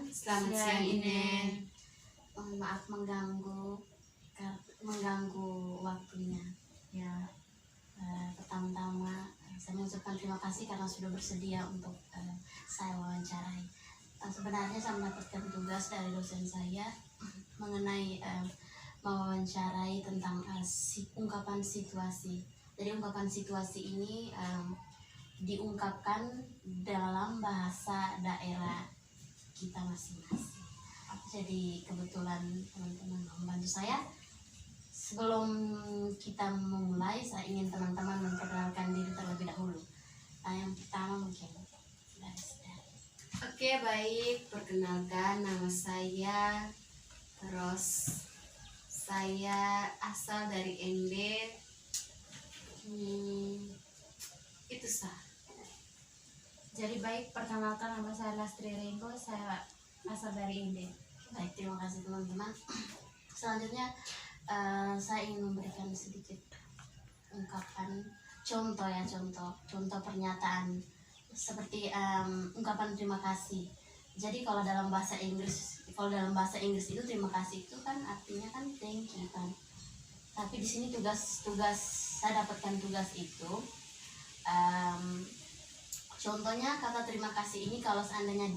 Selamat siang Inen. Mohon maaf mengganggu waktunya. Ya, pertama-tama saya mengucapkan terima kasih karena sudah bersedia untuk saya wawancarai. Sebenarnya saya mendapatkan tugas dari dosen saya mengenai mewawancarai tentang ungkapan situasi. Jadi ungkapan situasi ini diungkapkan dalam bahasa daerah kita masing-masing. Jadi kebetulan teman-teman membantu saya. Sebelum kita memulai, saya ingin teman-teman memperkenalkan diri terlebih dahulu. Yang pertama mungkin dari saudara. Oke, baik. Perkenalkan, nama saya. Terus saya asal dari ND. Itu sah. Jadi baik, perkenalkan nama saya Lastri Ringo, saya asal dari Inde. Baik, terima kasih teman-teman. Selanjutnya saya ingin memberikan sedikit ungkapan contoh pernyataan seperti ungkapan terima kasih. Jadi kalau dalam bahasa Inggris itu terima kasih itu kan artinya kan thank you kan. Tapi di sini tugas saya dapatkan tugas itu contohnya kata terima kasih ini kalau seandainya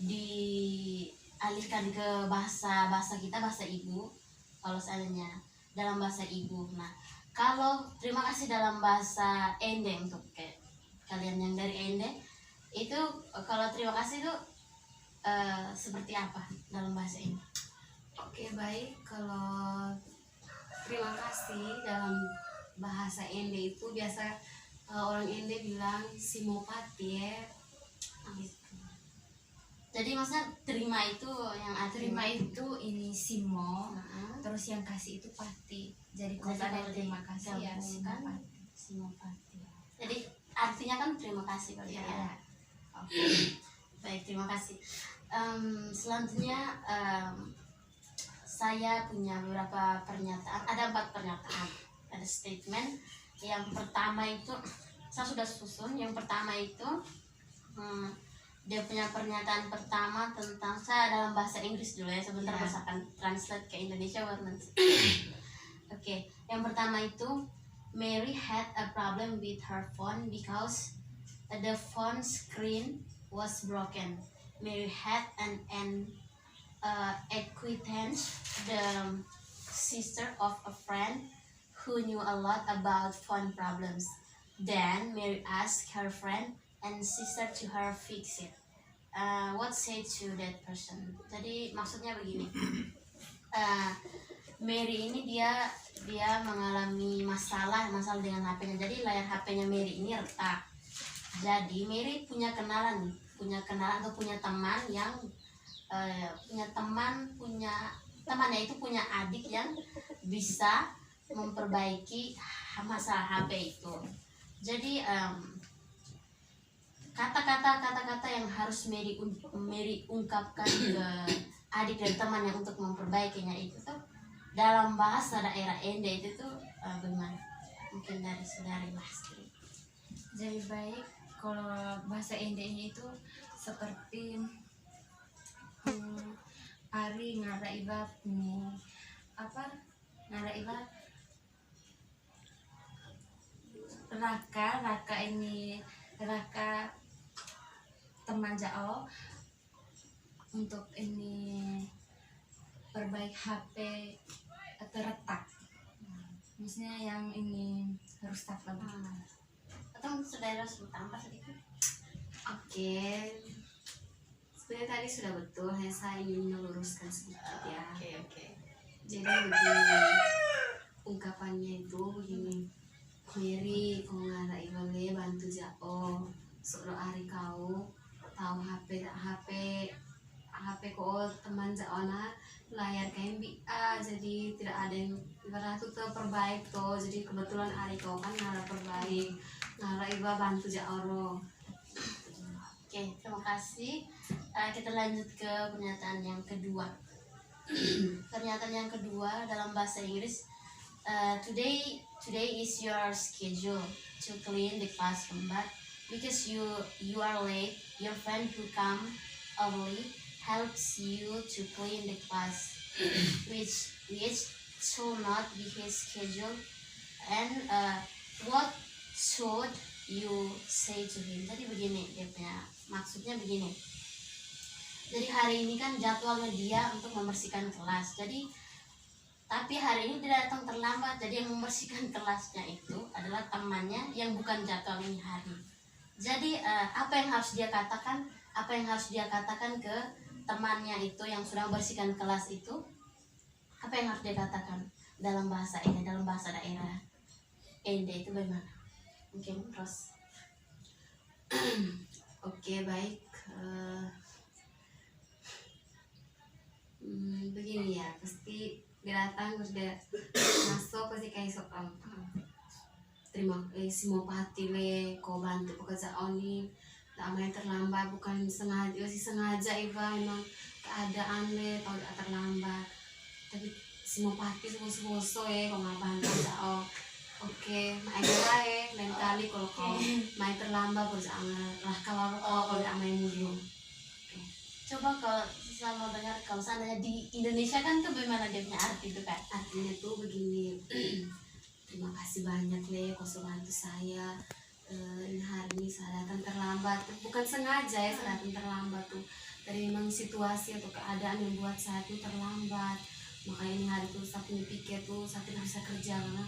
dialihkan ke bahasa kita, bahasa ibu, kalau seandainya dalam bahasa ibu. Nah, kalau terima kasih dalam bahasa Ende, untuk kayak kalian yang dari Ende itu, kalau terima kasih itu seperti apa dalam bahasa ini? Oke, baik. Kalau terima kasih dalam bahasa ND itu biasa orang ND bilang simopati ya. Jadi maksudnya terima itu yang Terima itu ini simo, Nah, terus yang kasih itu pati. Jadi kalau Jadi ada kalau terima kasih ya digabungkan, simopati. simopati. Jadi artinya kan terima kasih berarti Ya. ya. Oke. Baik, terima kasih. Selanjutnya saya punya beberapa pernyataan. Ada 4 pernyataan. Ada statement. Yang pertama itu saya sudah susun. Yang pertama itu dia punya pernyataan pertama tentang, saya dalam bahasa Inggris dulu ya, sebentar Ya. saya akan translate ke Indonesia Oke, yang pertama itu, Mary had a problem with her phone because the phone screen was broken. Mary had an acquaintance, the sister of a friend who knew a lot about phone problems. Then Mary asked her friend and sister to her fix it. What say to that person? Jadi maksudnya begini. Mary ini dia mengalami masalah dengan HP-nya. Jadi layar HP-nya Mary ini retak. Jadi Mary punya kenalan atau punya teman yang temannya itu punya adik yang bisa memperbaiki masalah HP itu. Jadi kata-kata yang harus Mary ungkapkan ke adik dan temannya untuk memperbaikinya itu tuh dalam bahasa daerah Ende itu tuh bagaimana? Mungkin dari saudari Lastri. Jadi baik, kalau bahasa Inde itu seperti Ari ngara iba ini apa? Ngara iba Raka teman Jao untuk ini perbaik HP terretak. Maksudnya yang ini harus tak lagi. Atau saudara harus tambah sedikit? Oke. Sebenarnya tadi sudah betul, hanya saya ingin meluruskan sedikit ya. Oke. Jadi begini, ungkapannya itu begini. Mary kau ngara ibale bantu jao soro ari kau tahu HP ko teman jaona layar kain jadi tidak ada yang ibarat itu terperbaik tuh, jadi kebetulan ari kau kan ngara perbaik ngara iba bantu jaoro. Oke, terima kasih. Kita lanjut ke pernyataan yang kedua. Pernyataan yang kedua dalam bahasa Inggris, today is your schedule to clean the classroom, but because you are late, your friend who come early helps you to clean the class, which should not be his schedule, and what should you say to him. Jadi begini dia punya maksudnya begini. Jadi hari ini kan jadwalnya dia untuk membersihkan kelas. Jadi tapi hari ini dia datang terlambat. Jadi yang membersihkan kelasnya itu adalah temannya yang bukan jadwal ini hari. Jadi apa yang harus dia katakan? Apa yang harus dia katakan ke temannya itu yang sudah membersihkan kelas itu? Apa yang harus dia katakan dalam bahasa ini, dalam bahasa daerah? Ende itu bagaimana? Mungkin terus. Oke, baik. Begini ya, pasti dia datang terus dia masuk pasti kayak terima kasih mau pati le kau bantu pekerjaan ini tak main terlambat bukan sengaja sih sengaja Iva emang keadaan le tau gak terlambat tapi si mau pati susu ya kau nggak bantu oke main lain kali kalau kau main terlambat pekerjaan lah kalau gak main mulu. Coba kalau saya mau dengar, kalau seandainya di Indonesia kan tuh bagaimana dia punya arti itu kan? Artinya tuh begini, terima kasih banyak le kau sudah bantu saya. Hari ini saya datang terlambat, bukan sengaja ya saya datang terlambat tuh. Dari memang situasi atau keadaan yang buat saya tuh terlambat. Makanya ini hari tuh saya punya pikir tuh saya tidak bisa kerja karena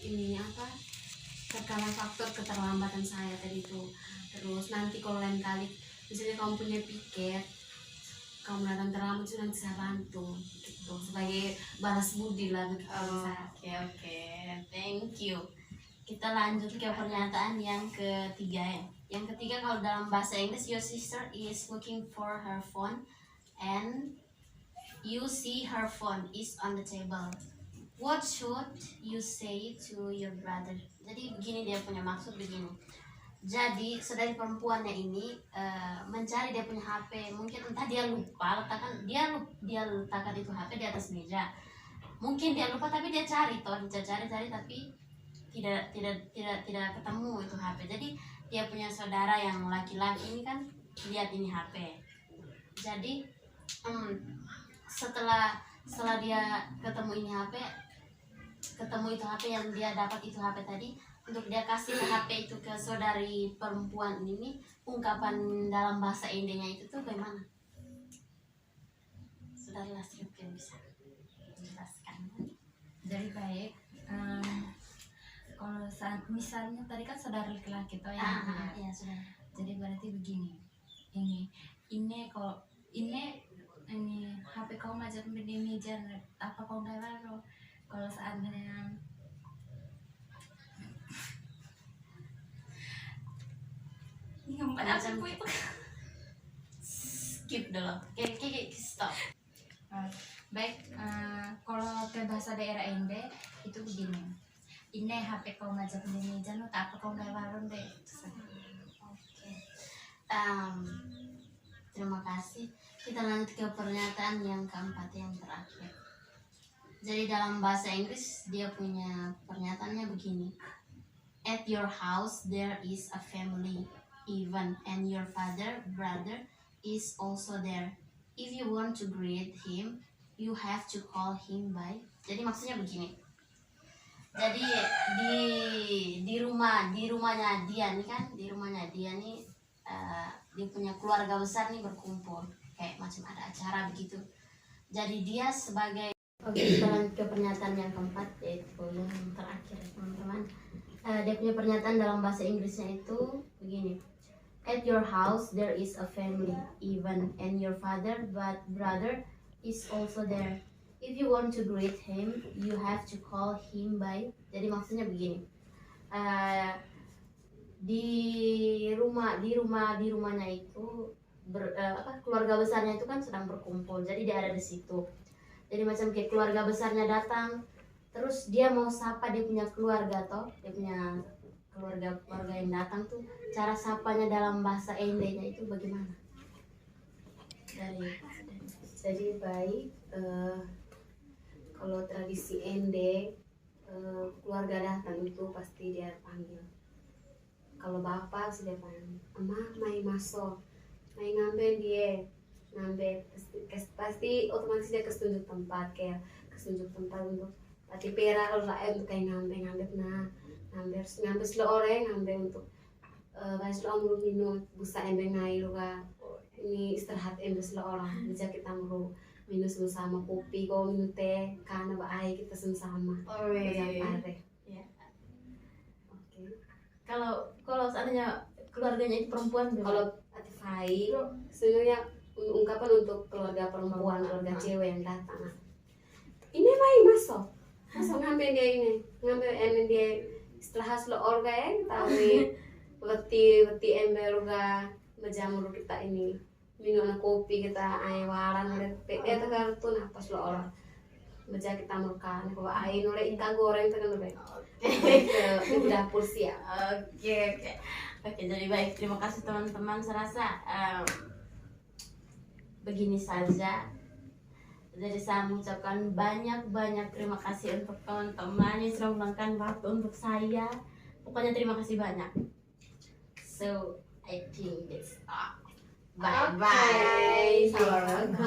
ini apa? Terkala faktor keterlambatan saya tadi tuh. Terus nanti kalau lain kali misalnya kamu punya piket kamu datang terlambat juga nanti saya bantu gitu sebagai balas budi lah begitu. Oke, thank you. Kita lanjut ke pernyataan yang ketiga ya. Yang ketiga, kalau dalam bahasa Inggris, your sister is looking for her phone and you see her phone is on the table. What should you say to your brother? Jadi begini dia punya maksud begini. Jadi saudari perempuannya ini mencari dia punya HP. Mungkin entah dia lupa letakkan dia letakkan itu HP di atas meja. Mungkin dia lupa tapi dia cari tapi tidak ketemu itu HP. Jadi dia punya saudara yang laki-laki ini kan lihat ini HP. Jadi setelah dia ketemu ini HP, ketemu itu HP yang dia dapat itu HP tadi, untuk dia kasih HP itu ke saudari perempuan ini, ungkapan dalam bahasa Indenya itu tuh bagaimana? Saudari Lastri mungkin bisa menjelaskan. Jadi baik, kalau misalnya tadi kan saudara laki-laki toh Ya sudah. Jadi berarti begini, ini kalau ini HP kau macam di meja apa kau nggak lalu kalau seandainya ini macam skip dulu. Oke, stop. Baik, kalau ke bahasa daerah NB itu begini. Ini HP kau macam di meja lo tak apa kau nggak lalu deh. Oke. Terima kasih. Kita lanjut ke pernyataan yang keempat, yang terakhir. Jadi dalam bahasa Inggris dia punya pernyataannya begini. At your house there is a family, even, and your brother is also there. If you want to greet him, you have to call him by. Jadi maksudnya begini. Jadi di rumahnya dia nih dia punya keluarga besar nih berkumpul, kayak macam ada acara begitu. Jadi dia sebagai kita lanjut ke pernyataan yang keempat, yaitu yang terakhir teman-teman. Dia punya pernyataan dalam bahasa Inggrisnya itu begini. At your house there is a family, even, and your brother is also there. If you want to greet him, you have to call him by. Jadi maksudnya begini. Di rumahnya itu keluarga besarnya itu kan sedang berkumpul. Jadi dia ada di situ. Jadi macam kayak keluarga besarnya datang, terus dia mau sapa dia punya keluarga toh, dia punya keluarga yang datang tuh, cara sapanya dalam bahasa Endenya itu bagaimana? Jadi baik, kalau tradisi Ende keluarga datang itu pasti dia panggil. Kalau bapak sudah panggil, emak mai masuk, mai ngambil dia, ngambil pasti otomatis dia ketunjuk tempat kayak ketunjuk tempat untuk tadi pera orang untuk kayak ngambil ngambil selo orang ngambil untuk bahas lo amru minum busa embe ngai juga ini istirahat embe selo orang bisa kita amru minum sama kopi kau minum teh karena bahaya kita sama Oh pare. iya. Oke. Kalau seandainya keluarganya itu perempuan gimana? Kalau Atifai sebenarnya ungkapan untuk keluarga perempuan, keluarga cewek yang datang. Ini baik masuk ngambil dia ini, ngambil ember dia setelah hasil orga ya, tapi beti ember juga berjamur kita ini minum kopi kita air waran ada kartu napas lo orang baca kita makan kalau air oleh ikan goreng kan lebih ke dapur siap. Oke, jadi baik, terima kasih teman-teman. Saya rasa begini saja. Jadi saya mengucapkan banyak terima kasih untuk teman-teman yang sudah meluangkan waktu untuk saya. Pokoknya terima kasih banyak. So I think that's all. Bye bye. Bye.